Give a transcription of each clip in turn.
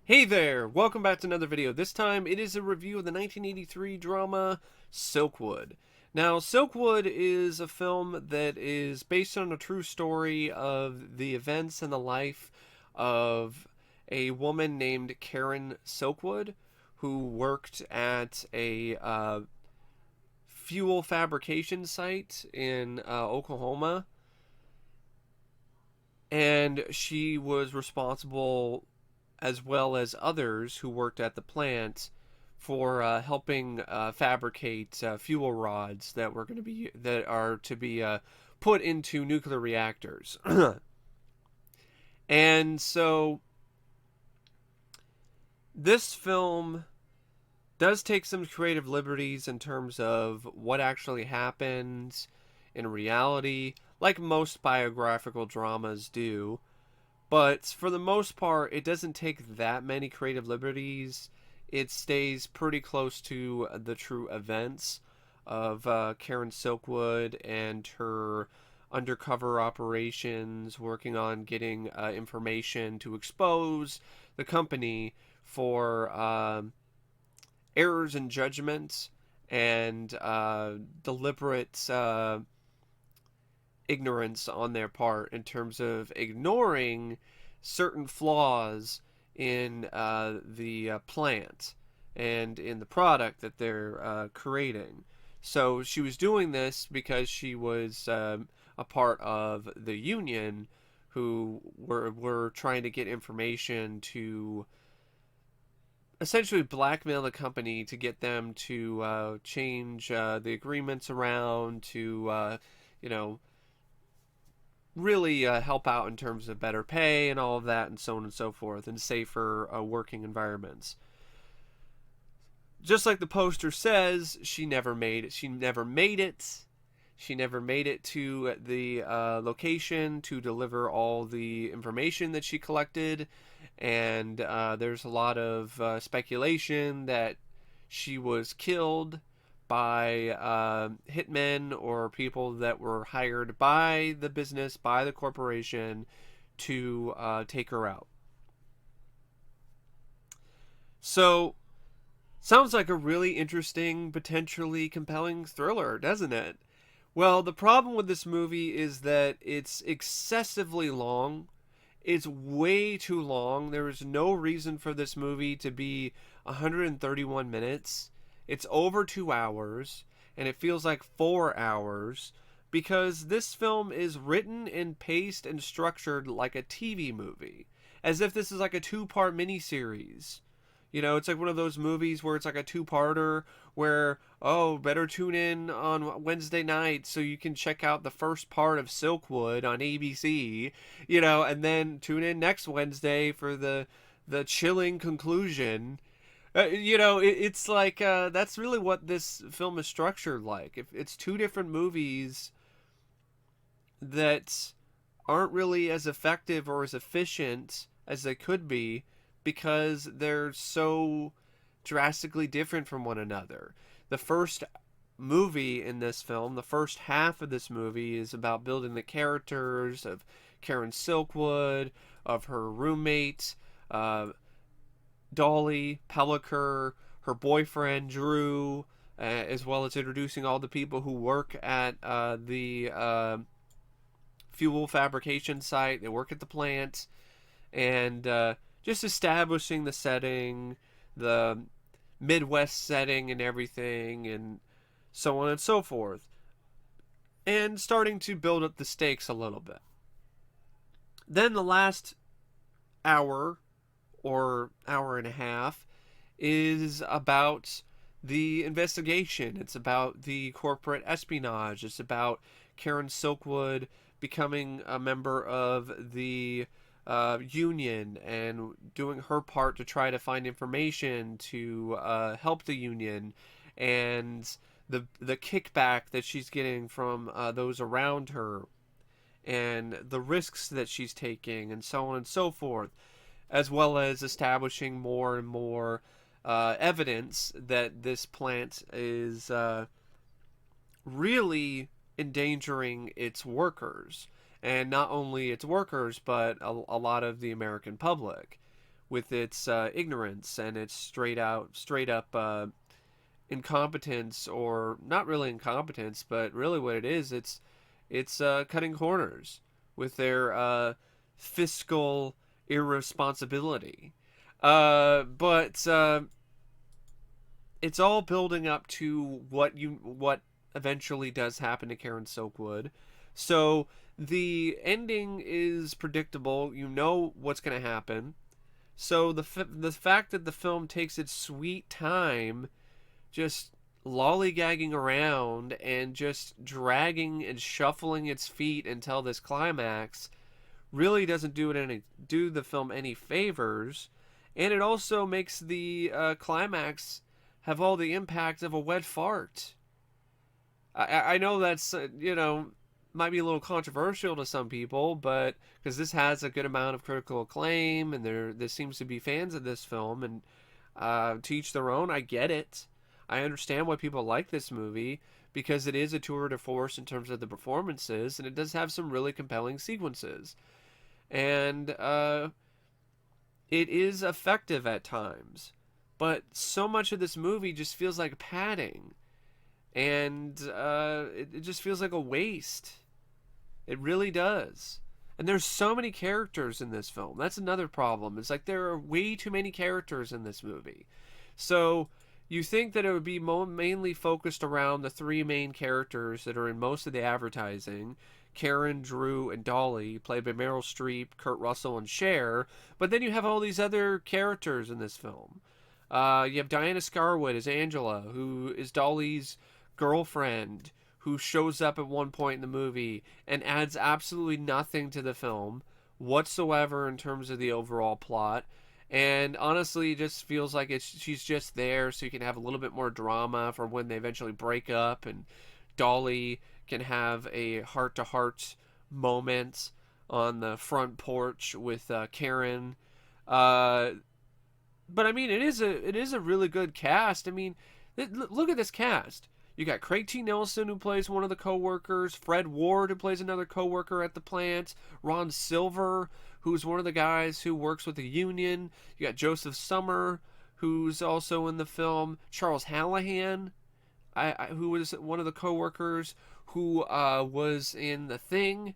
Hey there! Welcome back to another video. This time it is a review of the 1983 drama Silkwood. Now, Silkwood is a film that is based on a true story of the events and the life of a woman named Karen Silkwood who worked at a fuel fabrication site in Oklahoma. And she was responsible, as well as others who worked at the plant, for helping fabricate fuel rods that are to be put into nuclear reactors. And so this film does take some creative liberties in terms of what actually happened in reality, like most biographical dramas do. But for the most part, it doesn't take that many creative liberties. It stays pretty close to the true events of Karen Silkwood and her undercover operations, working on getting information to expose the company for errors in judgment and deliberate ignorance on their part in terms of ignoring certain flaws in the plant and in the product that they're creating. So she was doing this because she was a part of the union who were trying to get information to essentially blackmail the company to get them to change the agreements around to, you know, really help out in terms of better pay and all of that and so on and so forth and safer working environments. Just like the poster says, she never made it. She never made it. She never made it to the location to deliver all the information that she collected. And there's a lot of speculation that she was killed by hitmen or people that were hired by the business, by the corporation, to take her out. So, sounds like a really interesting, potentially compelling thriller, doesn't it? Well, the problem with this movie is that it's excessively long. It's way too long. There is no reason for this movie to be 131 minutes. It's over 2 hours, and it feels like 4 hours because this film is written and paced and structured like a TV movie, as if this is like a two-part miniseries. You know, it's like one of those movies where it's like a two-parter where, oh, better tune in on Wednesday night so you can check out the first part of Silkwood on ABC, you know, and then tune in next Wednesday for the chilling conclusion. It's like that's really what this film is structured like. If it's two different movies that aren't really as effective or as efficient as they could be because they're so drastically different from one another. The first movie in this film, the first half of this movie, is about building the characters of Karen Silkwood, of her roommate, Dolly, Pellicker, her boyfriend, Drew, as well as introducing all the people who work at the fuel fabrication site. They work at the plant, and just establishing the setting, the Midwest setting and everything, and so on and so forth. And starting to build up the stakes a little bit. Then the last hour or hour and a half is about the investigation. It's about the corporate espionage. It's about Karen Silkwood becoming a member of the union and doing her part to try to find information to help the union, and the kickback that she's getting from those around her, and the risks that she's taking, and so on and so forth, as well as establishing more and more evidence that this plant is really endangering its workers. And not only its workers, but a lot of the American public, with its ignorance and its straight up incompetence, or not really incompetence, but really what it is, it's cutting corners with their fiscal irresponsibility. But it's all building up to what eventually does happen to Karen Silkwood. So the ending is predictable. You know what's going to happen. So the fact that the film takes its sweet time, just lollygagging around and just dragging and shuffling its feet until this climax, really doesn't do the film any favors, and it also makes the climax have all the impact of a wet fart. I know that's might be a little controversial to some people, but because this has a good amount of critical acclaim, and there seems to be fans of this film, and to each their own. I get it. I understand why people like this movie, because it is a tour de force in terms of the performances, and it does have some really compelling sequences, and it is effective at times. But so much of this movie just feels like padding, and it just feels like a waste. It really does. And there's so many characters in this film. That's another problem. It's like there are way too many characters in this movie. So you think that it would be mainly focused around the three main characters that are in most of the advertising: Karen, Drew, and Dolly, played by Meryl Streep, Kurt Russell, and Cher. But then you have all these other characters in this film. You have Diana Scarwid as Angela, who is Dolly's girlfriend, who shows up at one point in the movie and adds absolutely nothing to the film whatsoever in terms of the overall plot. And honestly, it just feels like she's just there so you can have a little bit more drama for when they eventually break up, and Dolly can have a heart-to-heart moment on the front porch with Karen. But I mean, it is a really good cast. I mean, look at this cast. You got Craig T. Nelson, who plays one of the co-workers, Fred Ward, who plays another co-worker at the plant, Ron Silver, who's one of the guys who works with the union. You got Joseph Summer, who's also in the film, Charles Hallahan, who was one of the co-workers, who was in The Thing,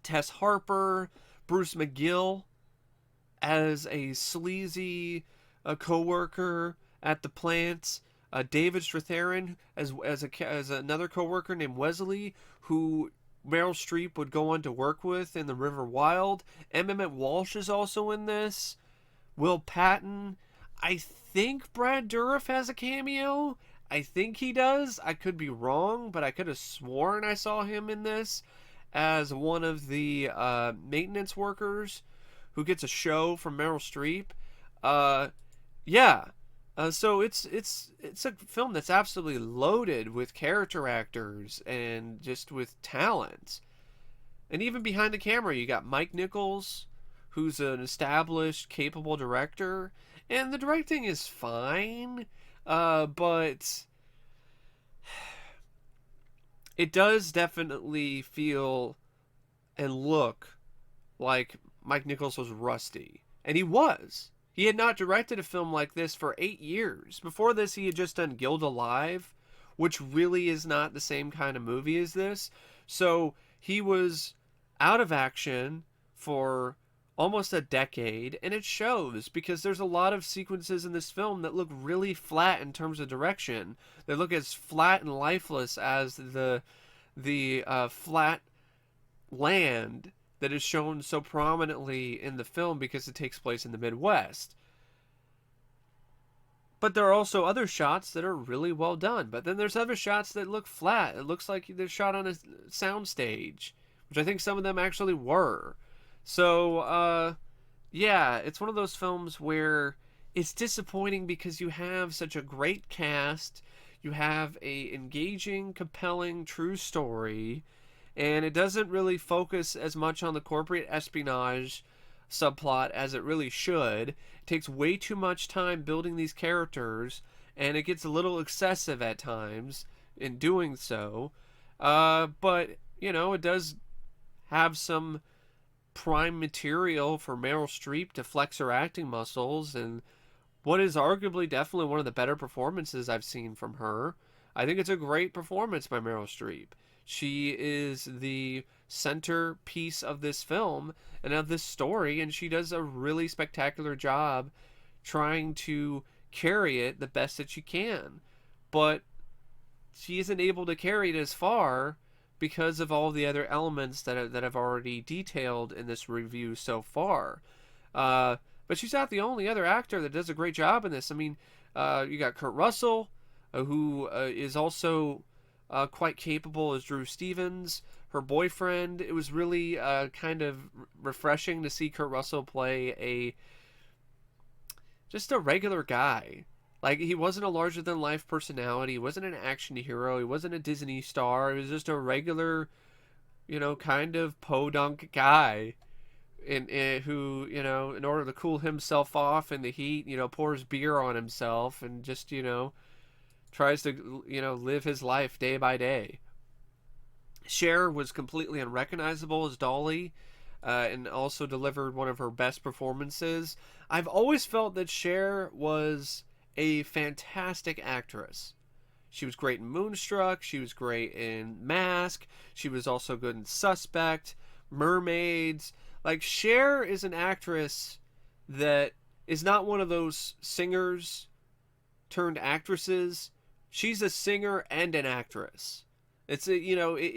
Tess Harper, Bruce McGill as a sleazy co-worker at the plant, David Stratharin as another co-worker named Wesley, who Meryl Streep would go on to work with in The River Wild. Emmett Walsh is also in this. Will Patton. I think Brad Dourif has a cameo. I think he does. I could be wrong, but I could have sworn I saw him in this as one of the maintenance workers who gets a show from Meryl Streep. Yeah. So it's a film that's absolutely loaded with character actors and just with talent. And even behind the camera, you got Mike Nichols, who's an established, capable director, and the directing is fine, but it does definitely feel and look like Mike Nichols was rusty. And he was. He had not directed a film like this for 8 years. Before this, he had just done Guild Alive, which really is not the same kind of movie as this. So he was out of action for almost a decade, and it shows, because there's a lot of sequences in this film that look really flat in terms of direction. They look as flat and lifeless as the flat land that is shown so prominently in the film because it takes place in the Midwest. But there are also other shots that are really well done. But then there's other shots that look flat. It looks like they're shot on a soundstage, which I think some of them actually were. So, yeah, it's one of those films where it's disappointing because you have such a great cast, you have a engaging, compelling, true story, and it doesn't really focus as much on the corporate espionage subplot as it really should. It takes way too much time building these characters, and it gets a little excessive at times in doing so. But, it does have some prime material for Meryl Streep to flex her acting muscles, and what is arguably definitely one of the better performances I've seen from her. I think it's a great performance by Meryl Streep. She is the centerpiece of this film and of this story, and she does a really spectacular job trying to carry it the best that she can. But she isn't able to carry it as far because of all the other elements that I've already detailed in this review so far. But she's not the only other actor that does a great job in this. I mean, you got Kurt Russell, who is also quite capable as Drew Stevens. Her boyfriend. It was really kind of refreshing to see Kurt Russell play just a regular guy. Like, he wasn't a larger than life personality. He wasn't an action hero. He wasn't a Disney star. He was just a regular, kind of podunk guy. Who, in order to cool himself off in the heat, pours beer on himself and just, tries to, live his life day by day. Cher was completely unrecognizable as Dolly, and also delivered one of her best performances. I've always felt that Cher was a fantastic actress. She was great in Moonstruck. She was great in Mask. She was also good in Suspect, Mermaids. Like, Cher is an actress that is not one of those singers turned actresses. She's a singer and an actress.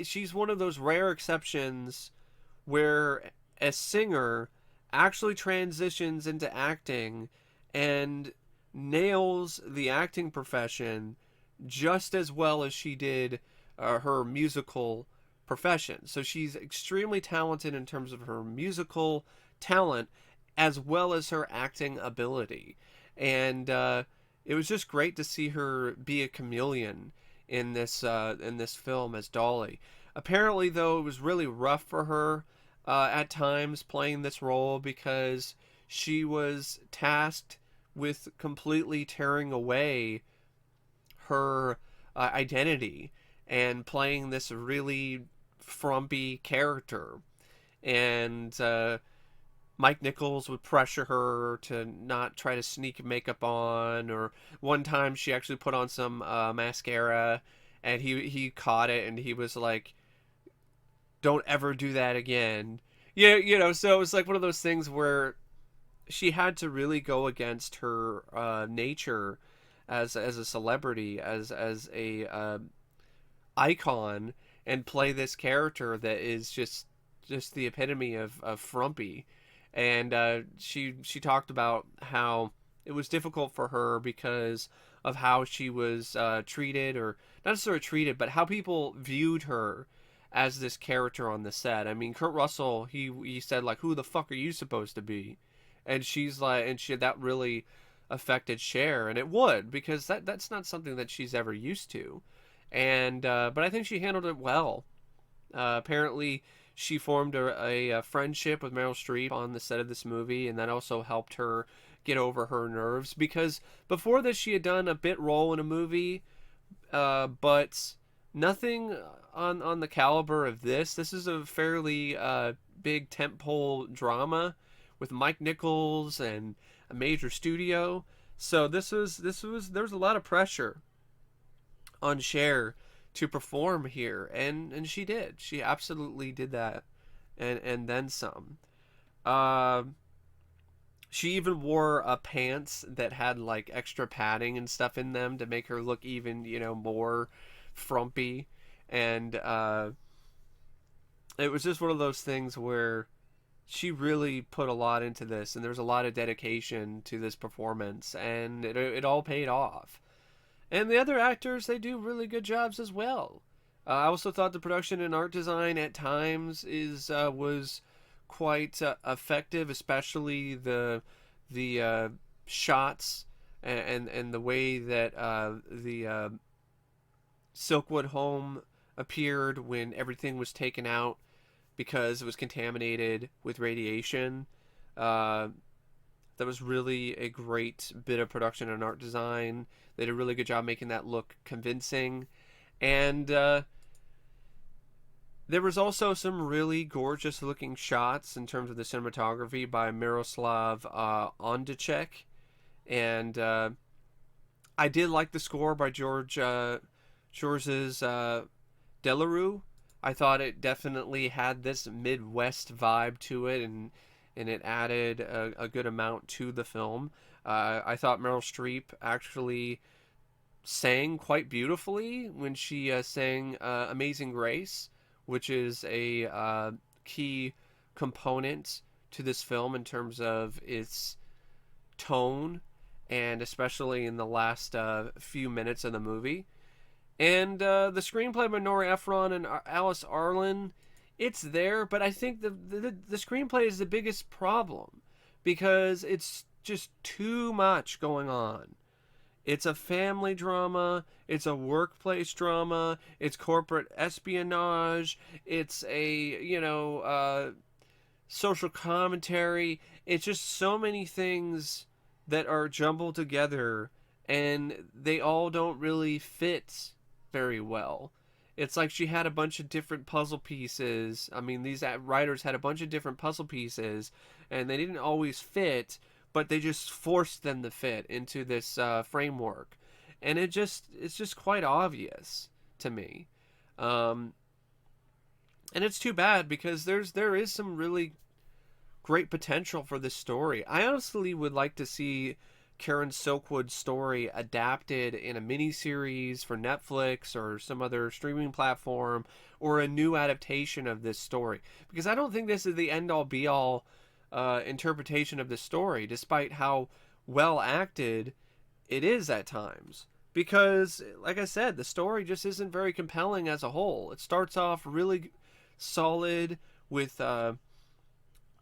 She's one of those rare exceptions where a singer actually transitions into acting and nails the acting profession just as well as she did her musical profession. So she's extremely talented in terms of her musical talent as well as her acting ability. And it was just great to see her be a chameleon in this film as Dolly. Apparently, though, it was really rough for her at times playing this role because she was tasked with completely tearing away her identity and playing this really frumpy character. And Mike Nichols would pressure her to not try to sneak makeup on, or one time she actually put on some mascara and he caught it and he was like, don't ever do that again. Yeah, so it was like one of those things where she had to really go against her nature as a celebrity, as a icon, and play this character that is just the epitome of frumpy. And she talked about how it was difficult for her because of how she was treated, or not necessarily treated, but how people viewed her as this character on the set. I mean, Kurt Russell, he said, like, who the fuck are you supposed to be? And she's like, that really affected Cher, and it would, because that's not something that she's ever used to. And but I think she handled it well. Apparently, she formed a friendship with Meryl Streep on the set of this movie, and that also helped her get over her nerves, because before this she had done a bit role in a movie, but nothing on the caliber of this. This is a fairly big tentpole drama with Mike Nichols and a major studio. So there was a lot of pressure on Cher to perform here, and she did. She absolutely did that, and then some. She even wore pants that had like extra padding and stuff in them to make her look even more frumpy, and it was just one of those things where she really put a lot into this, and there's a lot of dedication to this performance, and it all paid off. And the other actors, they do really good jobs as well. I also thought the production and art design at times was quite effective, especially the shots and the way that the Silkwood home appeared when everything was taken out because it was contaminated with radiation. That was really a great bit of production and art design. They did a really good job making that look convincing. And, you know, it was just one of those things where she had to really go against her nature as a celebrity, as a singer turned actress. She was not one of those singers turned actresses. She was a singer and an actress. And she had to really go against her nature as a celebrity, as a singer turned actress. There was also some really gorgeous looking shots in terms of the cinematography by Miroslav Ondicek, and I did like the score by Georges Delarue. I thought it definitely had this Midwest vibe to it, and it added a good amount to the film. I thought Meryl Streep actually sang quite beautifully when she sang Amazing Grace, which is a key component to this film in terms of its tone, and especially in the last few minutes of the movie. And the screenplay by Nora Ephron and Alice Arlen, it's there, but I think the screenplay is the biggest problem because it's just too much going on. It's a family drama, it's a workplace drama, it's corporate espionage, it's a, social commentary. It's just so many things that are jumbled together, and they all don't really fit very well. It's like she had a bunch of different puzzle pieces. I mean, these writers had a bunch of different puzzle pieces, and they didn't always fit, but they just forced them to fit into this framework, and it's just quite obvious to me. Um, and it's too bad because there is some really great potential for this story. I honestly would like to see Karen Silkwood's story adapted in a miniseries for Netflix or some other streaming platform, or a new adaptation of this story, because I don't think this is the end all be all interpretation of the story, despite how well acted it is at times. Because, like I said, the story just isn't very compelling as a whole. It starts off really solid with a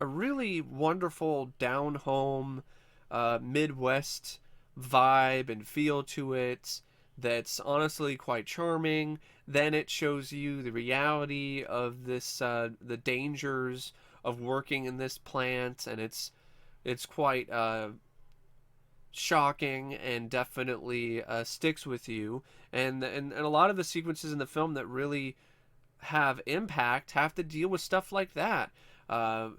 really wonderful down home Midwest vibe and feel to it that's honestly quite charming. Then it shows you the reality of this, the dangers of working in this plant, and it's quite shocking, and definitely sticks with you. And a lot of the sequences in the film that really have impact have to deal with stuff like that. Uh,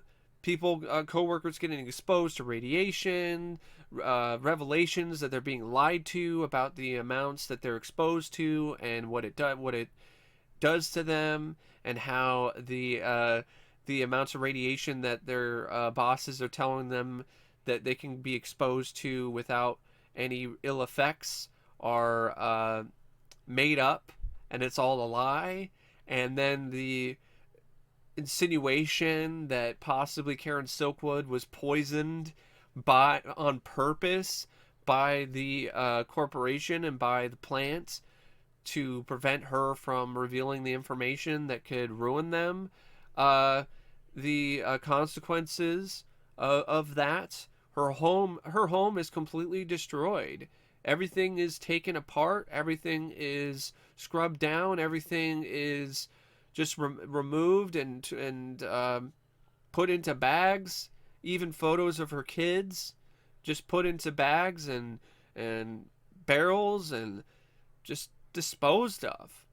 People, co-workers getting exposed to radiation, revelations that they're being lied to about the amounts that they're exposed to, and what it does to them, and how the amounts of radiation that their bosses are telling them that they can be exposed to without any ill effects are made up, and it's all a lie. And then the insinuation that possibly Karen Silkwood was poisoned by on purpose by the corporation and by the plant to prevent her from revealing the information that could ruin them. The consequences of that. Her home is completely destroyed. Everything is taken apart. Everything is scrubbed down. Everything is just removed and put into bags. Even photos of her kids just put into bags and barrels and just disposed of.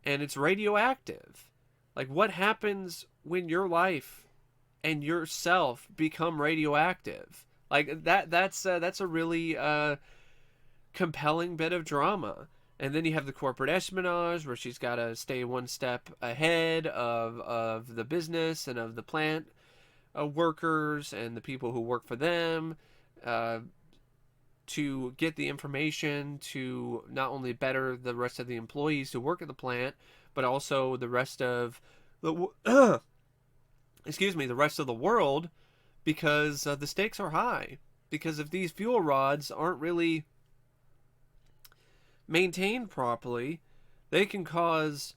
And it's radioactive. Like, what happens when your life and yourself become radioactive? Like that's a really compelling bit of drama. And then you have the corporate espionage, where she's got to stay one step ahead of the business and of the plant workers and the people who work for them, to get the information to not only better the rest of the employees who work at the plant, but also the rest of the the rest of the world, because the stakes are high. Because if these fuel rods aren't really maintained properly, they can cause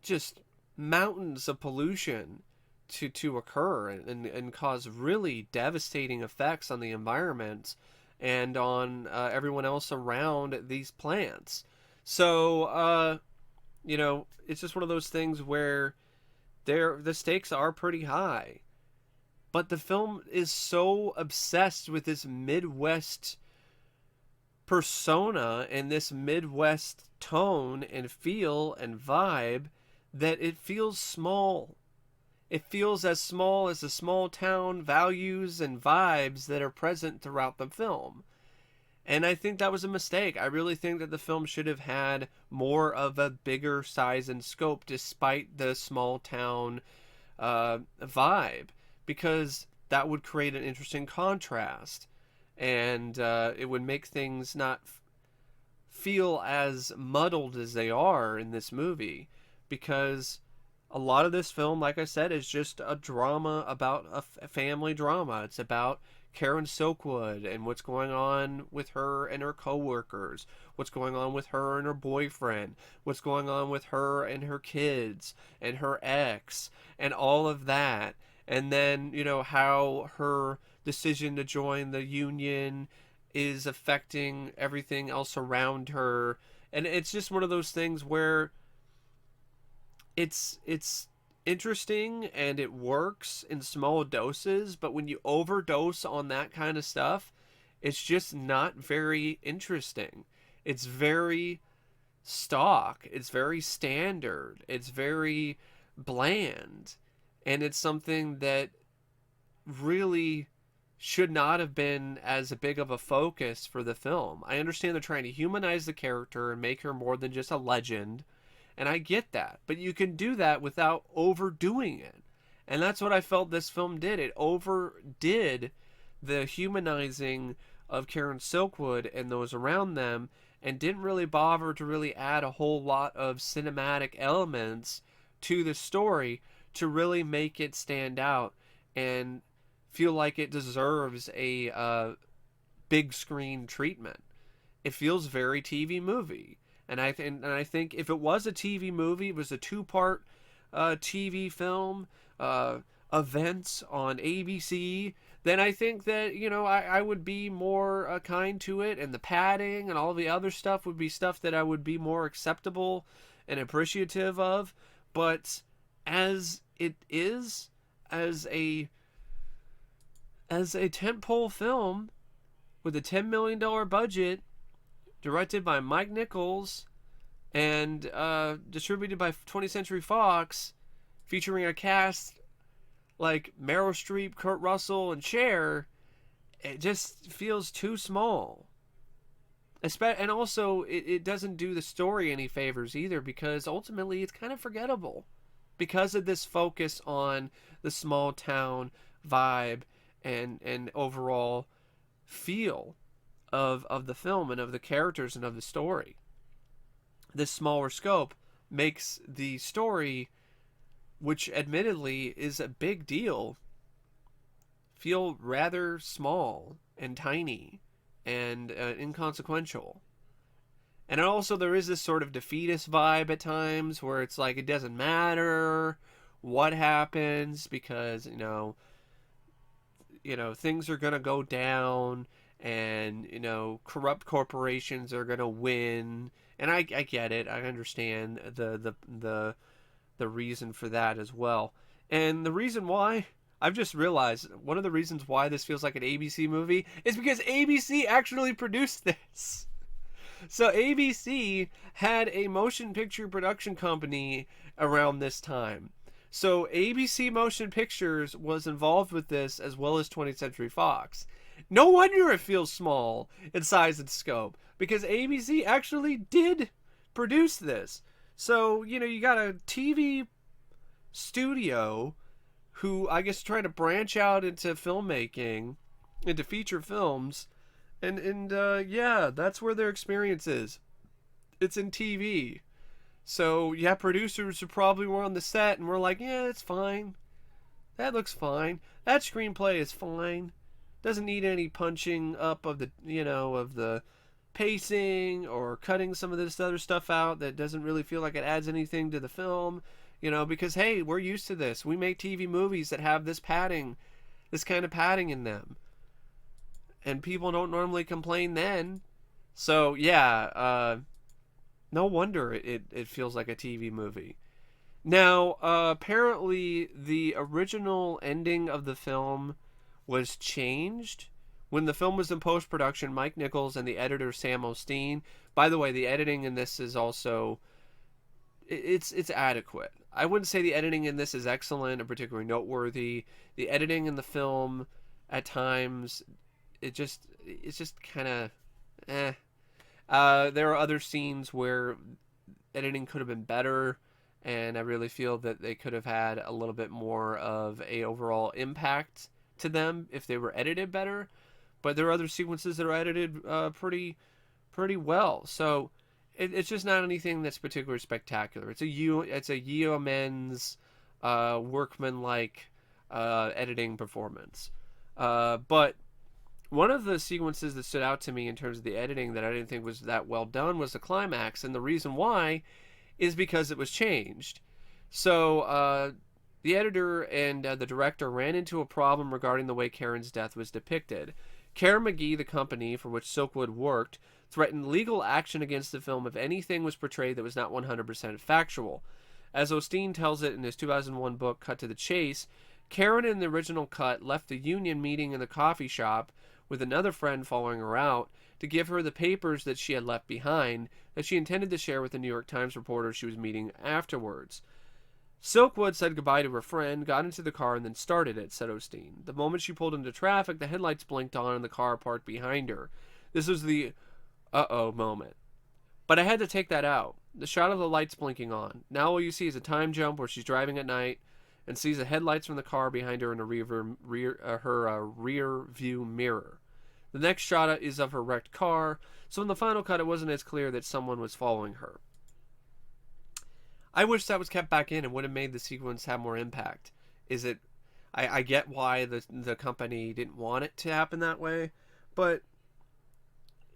just mountains of pollution to occur, and cause really devastating effects on the environment and on everyone else around these plants. So, it's just one of those things where the stakes are pretty high. But the film is so obsessed with this Midwest persona and this Midwest tone and feel and vibe that it feels small. It feels as small as the small town values and vibes that are present throughout the film. And I think that was a mistake. I really think that the film should have had more of a bigger size and scope despite the small town vibe, because that would create an interesting contrast, and it would make things not feel as muddled as they are in this movie, because a lot of this film, like I said, is just a drama about a family drama. It's about Karen Silkwood and what's going on with her and her coworkers, what's going on with her and her boyfriend, what's going on with her and her kids and her ex and all of that. And then, how her decision to join the union is affecting everything else around her. And it's just one of those things where it's interesting and it works in small doses, but when you overdose on that kind of stuff, it's just not very interesting. It's very stock, it's very standard, it's very bland, and it's something that really should not have been as big of a focus for the film. I understand they're trying to humanize the character and make her more than just a legend, and I get that. But you can do that without overdoing it. And that's what I felt this film did. It overdid the humanizing of Karen Silkwood and those around them, and didn't really bother to really add a whole lot of cinematic elements to the story to really make it stand out and feel like it deserves a big screen treatment. It feels very TV movie. And I think if it was a TV movie, it was a two-part TV film, events on ABC, then I think that, I would be more kind to it, and the padding and all the other stuff would be stuff that I would be more acceptable and appreciative of. But as it is, as a tentpole film with a $10 million budget, directed by Mike Nichols, and distributed by 20th Century Fox, featuring a cast like Meryl Streep, Kurt Russell, and Cher, it just feels too small. And also, it doesn't do the story any favors either, because ultimately it's kind of forgettable because of this focus on the small town vibe and overall feel of the film and of the characters and of the story. This smaller scope makes the story, which admittedly is a big deal, feel rather small and tiny and inconsequential. And also there is this sort of defeatist vibe at times where it's like it doesn't matter what happens because, things are going to go down, and corrupt corporations are going to win. And I get it. I understand the reason for that as well. And the reason why, I've just realized, one of the reasons why this feels like an ABC movie is because ABC actually produced this. So ABC had a motion picture production company around this time. So ABC Motion Pictures was involved with this, as well as 20th Century Fox. No wonder it feels small in size and scope, because ABC actually did produce this. So, you got a TV studio who, I guess, trying to branch out into filmmaking, into feature films, and yeah, that's where their experience is. It's in TV. So, yeah, producers who probably were on the set and were like, yeah, it's fine. That looks fine. That screenplay is fine. Doesn't need any punching up of the, of the pacing or cutting some of this other stuff out that doesn't really feel like it adds anything to the film. Because, hey, we're used to this. We make TV movies that have this padding, this kind of padding in them. And people don't normally complain then. So, yeah, no wonder it feels like a TV movie. Now, apparently the original ending of the film was changed. When the film was in post-production, Mike Nichols and the editor Sam Osteen, by the way, the editing in this is also it's adequate. I wouldn't say the editing in this is excellent or particularly noteworthy. The editing in the film, at times, it's just kind of eh. There are other scenes where editing could have been better, and I really feel that they could have had a little bit more of a overall impact to them if they were edited better. But there are other sequences that are edited pretty well. So it's just not anything that's particularly spectacular. It's a yeoman's workman-like editing performance. But one of the sequences that stood out to me in terms of the editing that I didn't think was that well done was the climax, and the reason why is because it was changed. So the editor and the director ran into a problem regarding the way Karen's death was depicted. Karen McGee, the company for which Silkwood worked, threatened legal action against the film if anything was portrayed that was not 100% factual. As Osteen tells it in his 2001 book, Cut to the Chase, Karen in the original cut left the union meeting in the coffee shop with another friend following her out to give her the papers that she had left behind that she intended to share with the New York Times reporter she was meeting afterwards. Silkwood said goodbye to her friend, got into the car, and then started it, said Osteen. The moment she pulled into traffic, the headlights blinked on in the car parked behind her. This was the uh-oh moment. But I had to take that out. The shot of the lights blinking on. Now all you see is a time jump where she's driving at night and sees the headlights from the car behind her in her rear view mirror. The next shot is of her wrecked car, so in the final cut it wasn't as clear that someone was following her. I wish that was kept back in and would have made the sequence have more impact. I get why the company didn't want it to happen that way, but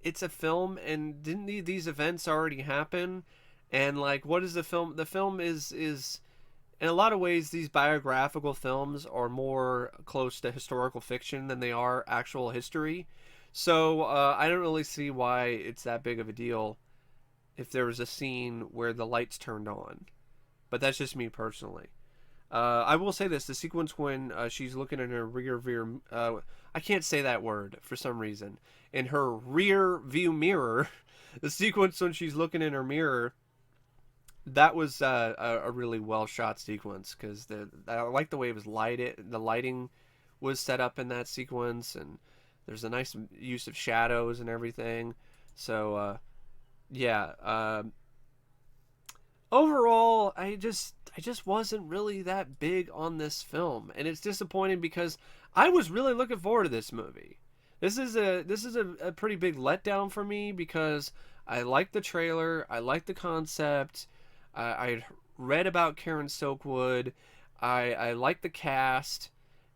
it's a film, and didn't these events already happen? And like, what is the film? The film is in a lot of ways, these biographical films are more close to historical fiction than they are actual history. So I don't really see why it's that big of a deal if there was a scene where the lights turned on. But that's just me personally. I will say this: the sequence when she's looking in her I can't say that word for some reason. In her rear view mirror, the sequence when she's looking in her mirror, that was a really well shot sequence because I like the way it was lighted. The lighting was set up in that sequence, and there's a nice use of shadows and everything. So yeah. Overall, I just wasn't really that big on this film, and it's disappointing because I was really looking forward to this movie. This is a pretty big letdown for me because I like the trailer, I like the concept, I read about Karen Silkwood, I like the cast,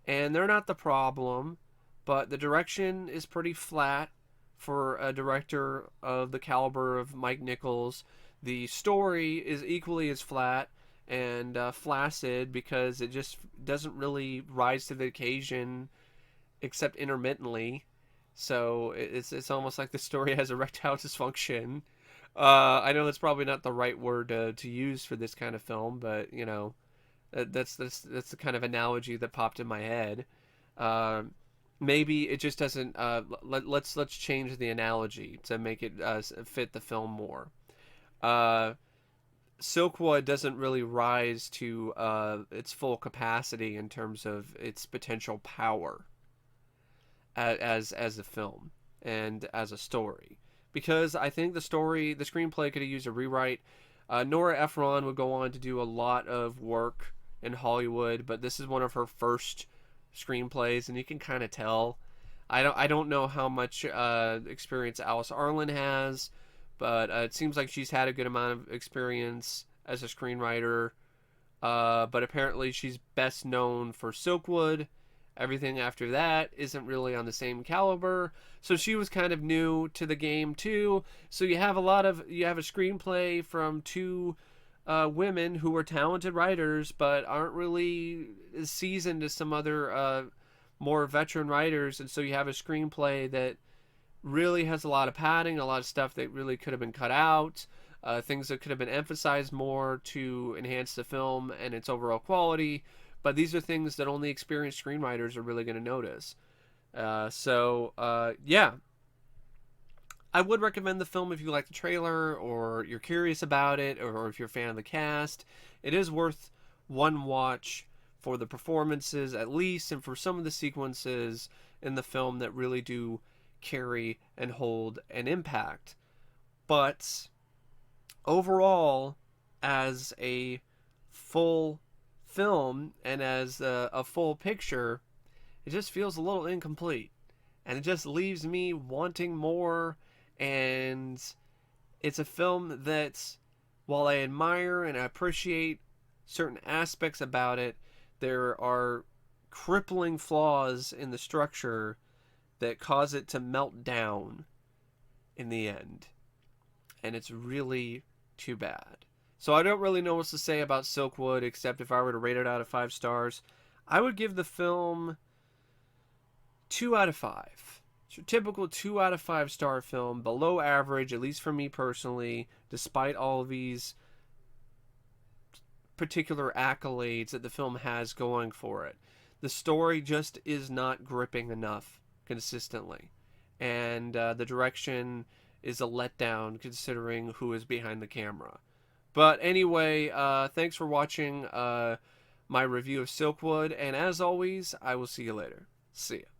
and they're not the problem, but the direction is pretty flat for a director of the caliber of Mike Nichols. The story is equally as flat and flaccid because it just doesn't really rise to the occasion except intermittently. So it's almost like the story has erectile dysfunction. I know that's probably not the right word to use for this kind of film, but you know, that's the kind of analogy that popped in my head. Maybe it just doesn't. Let's change the analogy to make it fit the film more. Silkwood doesn't really rise to its full capacity in terms of its potential power as a film and as a story, because I think the screenplay could have used a rewrite. Nora Ephron would go on to do a lot of work in Hollywood, but this is one of her first screenplays, and you can kind of tell. I don't know how much experience Alice Arlen has, but it seems like she's had a good amount of experience as a screenwriter. But apparently she's best known for Silkwood. Everything after that isn't really on the same caliber. So she was kind of new to the game too. So you have a screenplay from two women who are talented writers, but aren't really as seasoned as some other more veteran writers. And so you have a screenplay that really has a lot of padding, a lot of stuff that really could have been cut out, things that could have been emphasized more to enhance the film and its overall quality. But these are things that only experienced screenwriters are really going to notice. Yeah. I would recommend the film if you like the trailer or you're curious about it or if you're a fan of the cast. It is worth one watch for the performances at least and for some of the sequences in the film that really do carry and hold an impact. But overall, as a full film and as a full picture, it just feels a little incomplete. And it just leaves me wanting more. And it's a film that, while I admire and I appreciate certain aspects about it, there are crippling flaws in the structure that cause it to melt down in the end. And it's really too bad. So I don't really know what to say about Silkwood, except if I were to rate it out of 5 stars, I would give the film 2 out of 5. It's your typical 2 out of 5 star film, below average, at least for me personally, despite all of these particular accolades that the film has going for it. The story just is not gripping enough consistently. And the direction is a letdown considering who is behind the camera. But anyway, thanks for watching my review of Silkwood, and as always, I will see you later. See ya.